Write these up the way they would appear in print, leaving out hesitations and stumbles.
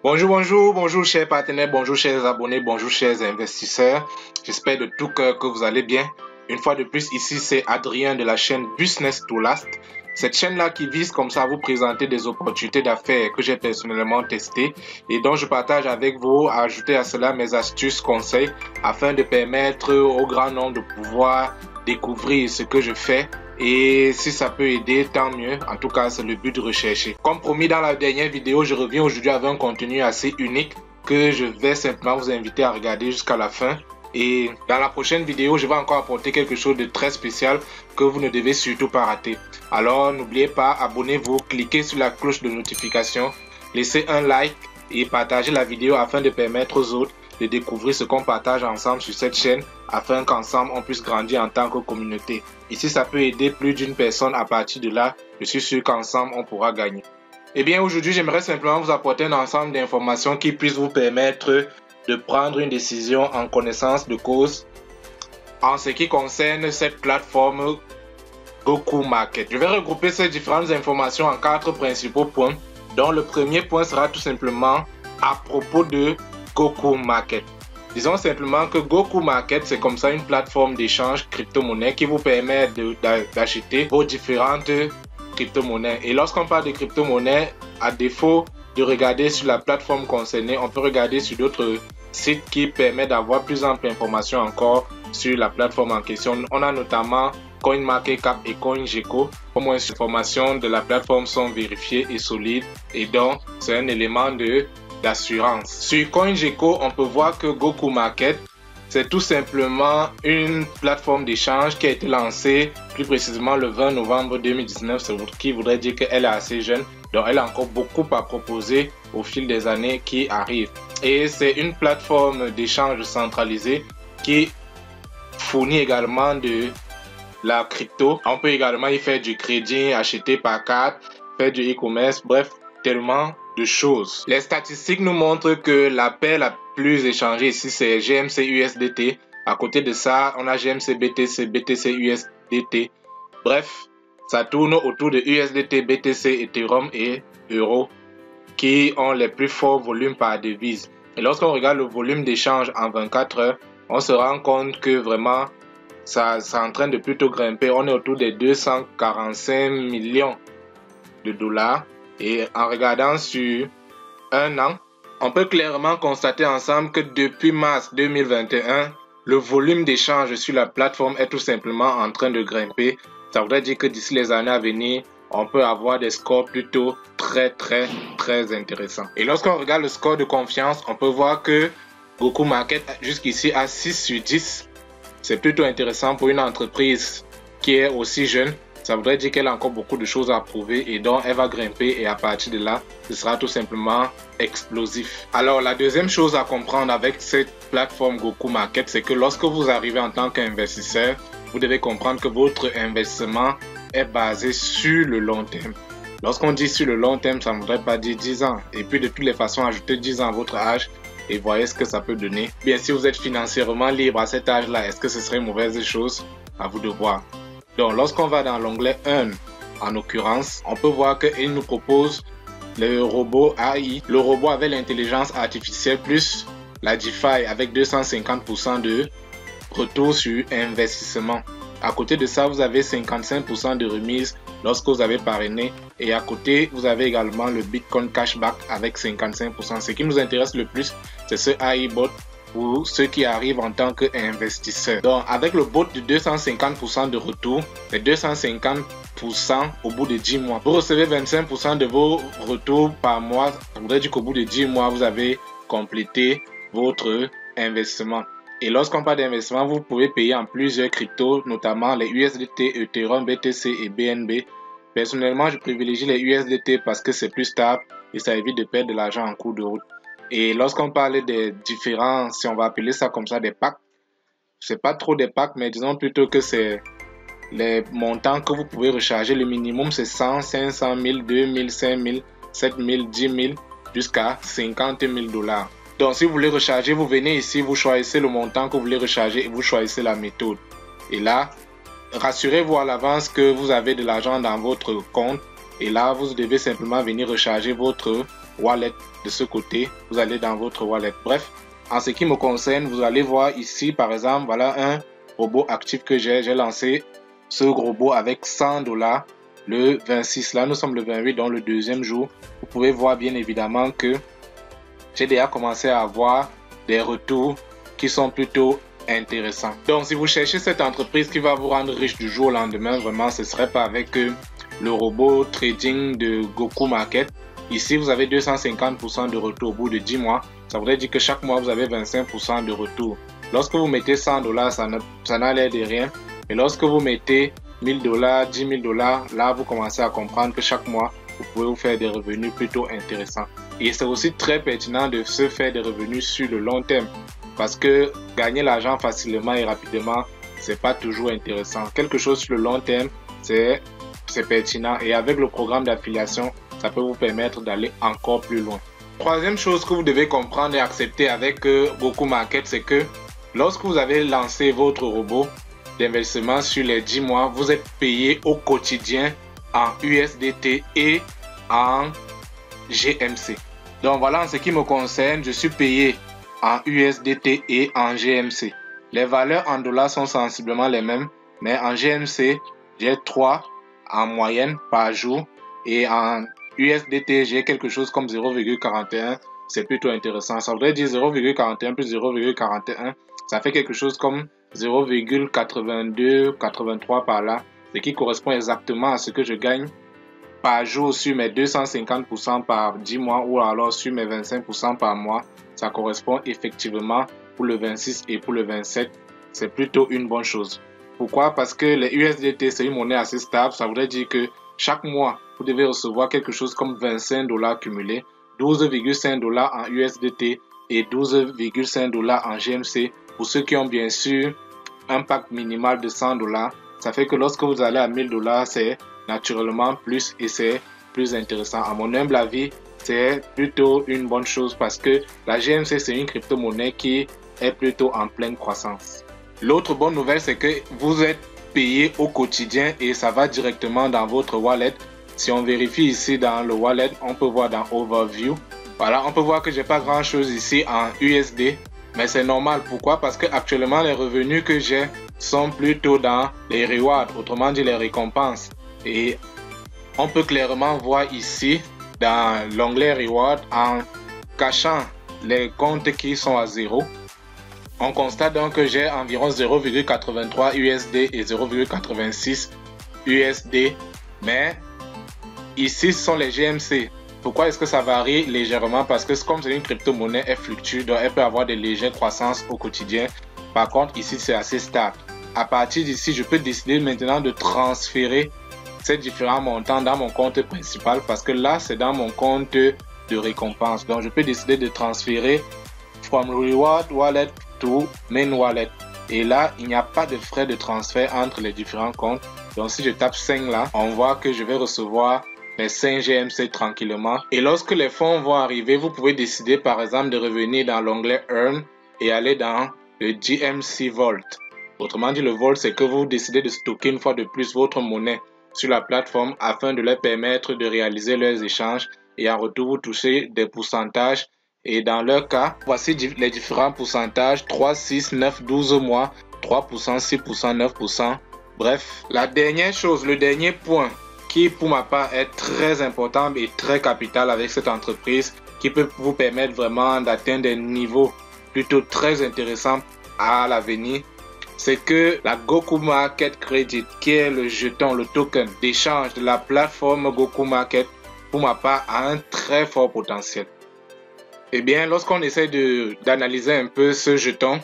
Bonjour chers partenaires, bonjour chers abonnés, bonjour chers investisseurs. J'espère de tout cœur que vous allez bien. Une fois de plus, ici c'est Adrien de la chaîne Business to Last. Cette chaîne-là qui vise comme ça à vous présenter des opportunités d'affaires que j'ai personnellement testées et dont je partage avec vous, à ajouter à cela mes astuces, conseils afin de permettre au grand nombre de pouvoir découvrir ce que je fais. Et si ça peut aider, tant mieux. En tout cas, c'est le but recherché. Comme promis dans la dernière vidéo, je reviens aujourd'hui avec un contenu assez unique que je vais simplement vous inviter à regarder jusqu'à la fin. Et dans la prochaine vidéo, je vais encore apporter quelque chose de très spécial que vous ne devez surtout pas rater. Alors, n'oubliez pas, abonnez-vous, cliquez sur la cloche de notification, laissez un like et partagez la vidéo afin de permettre aux autres de découvrir ce qu'on partage ensemble sur cette chaîne afin qu'ensemble on puisse grandir en tant que communauté. Et si ça peut aider plus d'une personne à partir de là, je suis sûr qu'ensemble on pourra gagner. Eh bien aujourd'hui j'aimerais simplement vous apporter un ensemble d'informations qui puissent vous permettre de prendre une décision en connaissance de cause en ce qui concerne cette plateforme Goku Market. Je vais regrouper ces différentes informations en 4 principaux points, dont le premier point sera tout simplement à propos de Goku Market. Disons simplement que Goku Market, c'est comme ça une plateforme d'échange crypto-monnaie qui vous permet d'acheter vos différentes crypto-monnaies. Et lorsqu'on parle de crypto-monnaie, à défaut de regarder sur la plateforme concernée, on peut regarder sur d'autres sites qui permettent d'avoir plus ample information encore sur la plateforme en question. On a notamment CoinMarketCap et CoinGecko. Au moins, les informations de la plateforme sont vérifiées et solides et donc c'est un élément d'assurance. Sur CoinGecko, on peut voir que Goku Market, c'est tout simplement une plateforme d'échange qui a été lancée plus précisément le 20 novembre 2019, ce qui voudrait dire qu'elle est assez jeune, donc elle a encore beaucoup à proposer au fil des années qui arrivent. Et c'est une plateforme d'échange centralisée qui fournit également de la crypto. On peut également y faire du crédit, acheter par carte, faire du e-commerce, bref, tellement de choses. Les statistiques nous montrent que la paire la plus échangée ici c'est GMC USDT. À côté de ça, on a GMC BTC, BTC USDT. Bref, ça tourne autour de USDT, BTC, Ethereum et Euro qui ont les plus forts volumes par devise. Et lorsqu'on regarde le volume d'échange en 24 heures, on se rend compte que vraiment ça est en train de plutôt grimper. On est autour des 245 millions de dollars. Et en regardant sur un an, on peut clairement constater ensemble que depuis mars 2021, le volume d'échange sur la plateforme est tout simplement en train de grimper. Ça voudrait dire que d'ici les années à venir, on peut avoir des scores plutôt très intéressants. Et lorsqu'on regarde le score de confiance, on peut voir que Goku Market jusqu'ici a 6 sur 10. C'est plutôt intéressant pour une entreprise qui est aussi jeune. Ça voudrait dire qu'elle a encore beaucoup de choses à prouver et donc elle va grimper et à partir de là, ce sera tout simplement explosif. Alors la deuxième chose à comprendre avec cette plateforme Goku Market, c'est que lorsque vous arrivez en tant qu'investisseur, vous devez comprendre que votre investissement est basé sur le long terme. Lorsqu'on dit sur le long terme, ça ne voudrait pas dire 10 ans. Et puis de toutes les façons, ajoutez 10 ans à votre âge et voyez ce que ça peut donner. Bien, si vous êtes financièrement libre à cet âge-là, est-ce que ce serait une mauvaise chose? À vous de voir. Donc, lorsqu'on va dans l'onglet Earn, en l'occurrence, on peut voir qu'il nous propose le robot AI, le robot avec l'intelligence artificielle plus la DeFi avec 250% de retour sur investissement. À côté de ça, vous avez 55% de remise lorsque vous avez parrainé. Et à côté, vous avez également le Bitcoin Cashback avec 55%. Ce qui nous intéresse le plus, c'est ce AI bot pour ceux qui arrivent en tant qu'investisseurs. Donc, avec le bot de 250% de retour, c'est 250% au bout de 10 mois. Vous recevez 25% de vos retours par mois. Ça voudrait dire qu'au bout de 10 mois, vous avez complété votre investissement. Et lorsqu'on parle d'investissement, vous pouvez payer en plusieurs cryptos, notamment les USDT, Ethereum, BTC et BNB. Personnellement, je privilégie les USDT parce que c'est plus stable et ça évite de perdre de l'argent en cours de route. Et lorsqu'on parle des différents, si on va appeler ça comme ça, des packs, c'est pas trop des packs, mais disons plutôt que c'est les montants que vous pouvez recharger. Le minimum, c'est 100, 500 000, 2000, 5000, 7000, 10 000, jusqu'à 50 000 $. Donc, si vous voulez recharger, vous venez ici, vous choisissez le montant que vous voulez recharger et vous choisissez la méthode. Et là, rassurez-vous à l'avance que vous avez de l'argent dans votre compte. Et là, vous devez simplement venir recharger votre wallet de ce côté. Vous allez dans votre wallet. Bref, en ce qui me concerne, vous allez voir ici, par exemple, voilà un robot actif que j'ai. J'ai lancé ce robot avec $100 le 26. Là, nous sommes le 28, donc le deuxième jour. Vous pouvez voir bien évidemment que j'ai déjà commencé à avoir des retours qui sont plutôt intéressants. Donc, si vous cherchez cette entreprise qui va vous rendre riche du jour au lendemain, vraiment, ce ne serait pas avec le robot trading de Goku Market. Ici, vous avez 250% de retour au bout de 10 mois. Ça voudrait dire que chaque mois, vous avez 25% de retour. Lorsque vous mettez $100, ça n'a l'air de rien. Mais lorsque vous mettez $1000, $10 000, là, vous commencez à comprendre que chaque mois, vous pouvez vous faire des revenus plutôt intéressants. Et c'est aussi très pertinent de se faire des revenus sur le long terme. Parce que gagner l'argent facilement et rapidement, c'est pas toujours intéressant. Quelque chose sur le long terme, c'est pertinent. Et avec le programme d'affiliation, ça peut vous permettre d'aller encore plus loin. Troisième chose que vous devez comprendre et accepter avec Goku Market, c'est que lorsque vous avez lancé votre robot d'investissement sur les 10 mois, vous êtes payé au quotidien en USDT et en GMC. Donc voilà, en ce qui me concerne, je suis payé en USDT et en GMC. Les valeurs en dollars sont sensiblement les mêmes, mais en GMC, j'ai 3 en moyenne par jour et en USDT, j'ai quelque chose comme 0,41. C'est plutôt intéressant. Ça voudrait dire 0,41 plus 0,41. Ça fait quelque chose comme 0,82, 83 par là. Ce qui correspond exactement à ce que je gagne par jour sur mes 250% par 10 mois ou alors sur mes 25% par mois. Ça correspond effectivement pour le 26 et pour le 27. C'est plutôt une bonne chose. Pourquoi? Parce que les USDT, c'est une monnaie assez stable. Ça voudrait dire que chaque mois, vous devez recevoir quelque chose comme $25 cumulés, $12,5 en USDT et $12,5 en GMC. Pour ceux qui ont bien sûr un pack minimal de $100, ça fait que lorsque vous allez à $1000, c'est naturellement plus et c'est plus intéressant. À mon humble avis, c'est plutôt une bonne chose parce que la GMC, c'est une crypto-monnaie qui est plutôt en pleine croissance. L'autre bonne nouvelle, c'est que vous êtes payé au quotidien et ça va directement dans votre wallet. Si on vérifie ici dans le wallet, on peut voir dans Overview. Voilà, on peut voir que j'ai pas grand chose ici en USD. Mais c'est normal. Pourquoi? Parce que actuellement les revenus que j'ai sont plutôt dans les rewards, autrement dit les récompenses. Et on peut clairement voir ici dans l'onglet reward, en cachant les comptes qui sont à 0. On constate donc que j'ai environ 0,83 USD et 0,86 USD. Mais ici, ce sont les GMC. Pourquoi est-ce que ça varie légèrement? Parce que comme c'est une crypto-monnaie, elle fluctue, donc elle peut avoir des légères croissances au quotidien. Par contre, ici, c'est assez stable. À partir d'ici, je peux décider maintenant de transférer ces différents montants dans mon compte principal parce que là, c'est dans mon compte de récompense. Donc, je peux décider de transférer from reward wallet to main wallet. Et là, il n'y a pas de frais de transfert entre les différents comptes. Donc, si je tape 5 là, on voit que je vais recevoir les 5 GMC tranquillement. Et lorsque les fonds vont arriver, vous pouvez décider par exemple de revenir dans l'onglet Earn et aller dans le GMC Vault. Autrement dit, le Vault, c'est que vous décidez de stocker une fois de plus votre monnaie sur la plateforme afin de leur permettre de réaliser leurs échanges et en retour, vous touchez des pourcentages. Et dans leur cas, voici les différents pourcentages 3, 6, 9, 12 mois, 3%, 6%, 9%. Bref, la dernière chose, le dernier point qui pour ma part est très important et très capital avec cette entreprise qui peut vous permettre vraiment d'atteindre des niveaux plutôt très intéressants à l'avenir, c'est que la Goku Market Credit, qui est le jeton, le token d'échange de la plateforme Goku Market, pour ma part, a un très fort potentiel. Eh bien, lorsqu'on essaie d'analyser un peu ce jeton,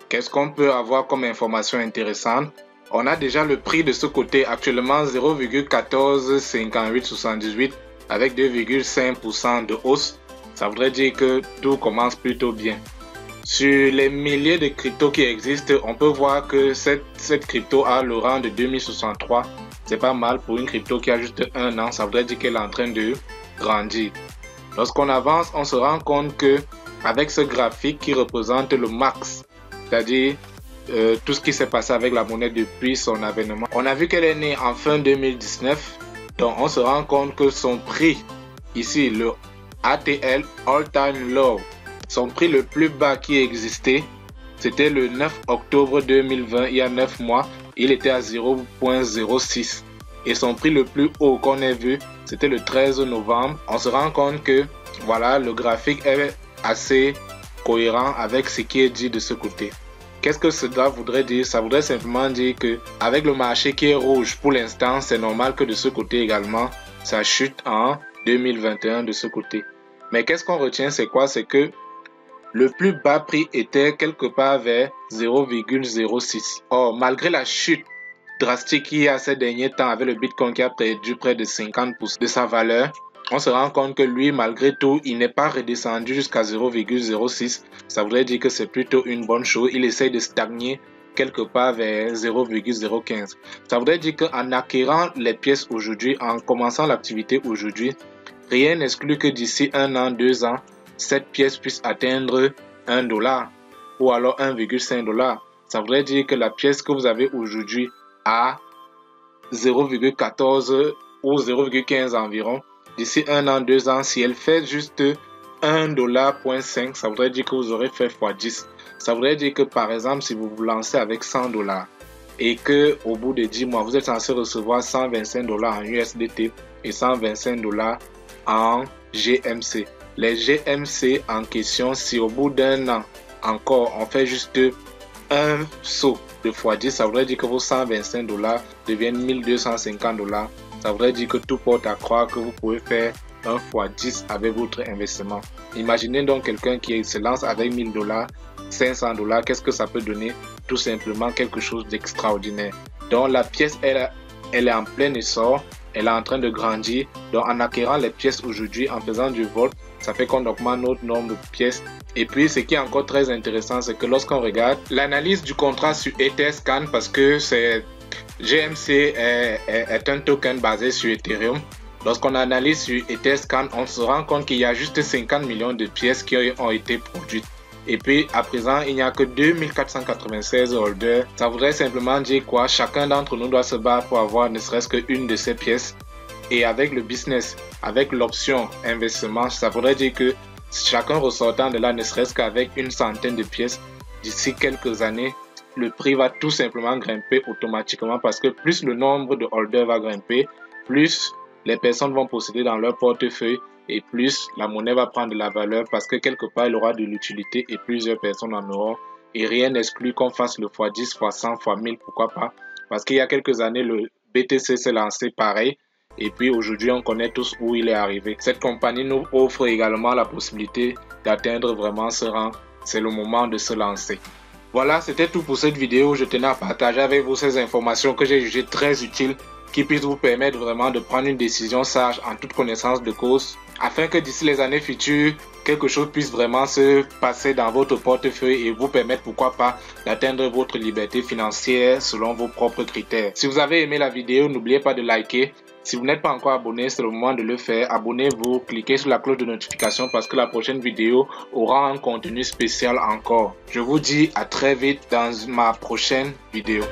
qu'est-ce qu'on peut avoir comme information intéressante? On a déjà le prix de ce côté, actuellement 0,145878 avec 2,5% de hausse. Ça voudrait dire que tout commence plutôt bien. Sur les milliers de cryptos qui existent, on peut voir que cette crypto a le rang de 2063. C'est pas mal pour une crypto qui a juste un an. Ça voudrait dire qu'elle est en train de grandir. Lorsqu'on avance, on se rend compte que avec ce graphique qui représente le max, c'est-à-dire tout ce qui s'est passé avec la monnaie depuis son avènement, on a vu qu'elle est née en fin 2019. Donc on se rend compte que son prix, ici le ATL All Time Low. Son prix le plus bas qui existait, c'était le 9 octobre 2020, il y a 9 mois, il était à 0.06. Et son prix le plus haut qu'on ait vu, c'était le 13 novembre. On se rend compte que voilà, le graphique est assez cohérent avec ce qui est dit de ce côté. Qu'est-ce que cela voudrait dire? Ça voudrait simplement dire que avec le marché qui est rouge pour l'instant, c'est normal que de ce côté également, ça chute en 2021 de ce côté. Mais qu'est-ce qu'on retient? C'est quoi? C'est que le plus bas prix était quelque part vers 0,06. Or, malgré la chute drastique qu'il y a ces derniers temps avec le Bitcoin qui a perdu près de 50% de sa valeur, on se rend compte que lui, malgré tout, il n'est pas redescendu jusqu'à 0,06. Ça voudrait dire que c'est plutôt une bonne chose. Il essaye de stagner quelque part vers 0,015. Ça voudrait dire qu'en acquérant les pièces aujourd'hui, en commençant l'activité aujourd'hui, rien n'exclut que d'ici 1 an, 2 ans, cette pièce puisse atteindre $1 ou alors 1,5 $. Ça voudrait dire que la pièce que vous avez aujourd'hui à 0,14 ou 0,15 environ, d'ici 1 an, 2 ans, si elle fait juste $1.5, ça voudrait dire que vous aurez fait x10. Ça voudrait dire que par exemple, si vous vous lancez avec $100 et que au bout de 10 mois, vous êtes censé recevoir $125 en USDT et $125 en GMC. Les GMC en question, si au bout d'un an encore, on fait juste un saut de x10, ça voudrait dire que vos $125 deviennent $1250. Ça voudrait dire que tout porte à croire que vous pouvez faire un x10 avec votre investissement. Imaginez donc quelqu'un qui se lance avec $1000, $500, qu'est-ce que ça peut donner? Tout simplement quelque chose d'extraordinaire. Donc la pièce, elle est en plein essor, elle est en train de grandir. Donc en acquérant les pièces aujourd'hui, en faisant du vol, ça fait qu'on augmente notre nombre de pièces. Et puis ce qui est encore très intéressant, c'est que lorsqu'on regarde l'analyse du contrat sur Etherscan, parce que c'est GMC est un token basé sur Ethereum. Lorsqu'on analyse sur Etherscan, on se rend compte qu'il y a juste 50 millions de pièces qui ont été produites. Et puis à présent, il n'y a que 2496 holders. Ça voudrait simplement dire quoi? Chacun d'entre nous doit se battre pour avoir ne serait-ce qu'une de ces pièces. Et avec le business, avec l'option investissement, ça voudrait dire que chacun ressortant de là, ne serait-ce qu'avec une centaine de pièces, d'ici quelques années, le prix va tout simplement grimper automatiquement parce que plus le nombre de holders va grimper, plus les personnes vont posséder dans leur portefeuille et plus la monnaie va prendre de la valeur parce que quelque part elle aura de l'utilité et plusieurs personnes en auront. Et rien n'exclut qu'on fasse le x10, x100, x1000, pourquoi pas. Parce qu'il y a quelques années, le BTC s'est lancé pareil. Et puis aujourd'hui, on connaît tous où il est arrivé. Cette compagnie nous offre également la possibilité d'atteindre vraiment ce rang. C'est le moment de se lancer. Voilà, c'était tout pour cette vidéo. Je tenais à partager avec vous ces informations que j'ai jugées très utiles, qui puissent vous permettre vraiment de prendre une décision sage en toute connaissance de cause, afin que d'ici les années futures, quelque chose puisse vraiment se passer dans votre portefeuille et vous permettre, pourquoi pas, d'atteindre votre liberté financière selon vos propres critères. Si vous avez aimé la vidéo, n'oubliez pas de liker. Si vous n'êtes pas encore abonné, c'est le moment de le faire. Abonnez-vous, cliquez sur la cloche de notification parce que la prochaine vidéo aura un contenu spécial encore. Je vous dis à très vite dans ma prochaine vidéo.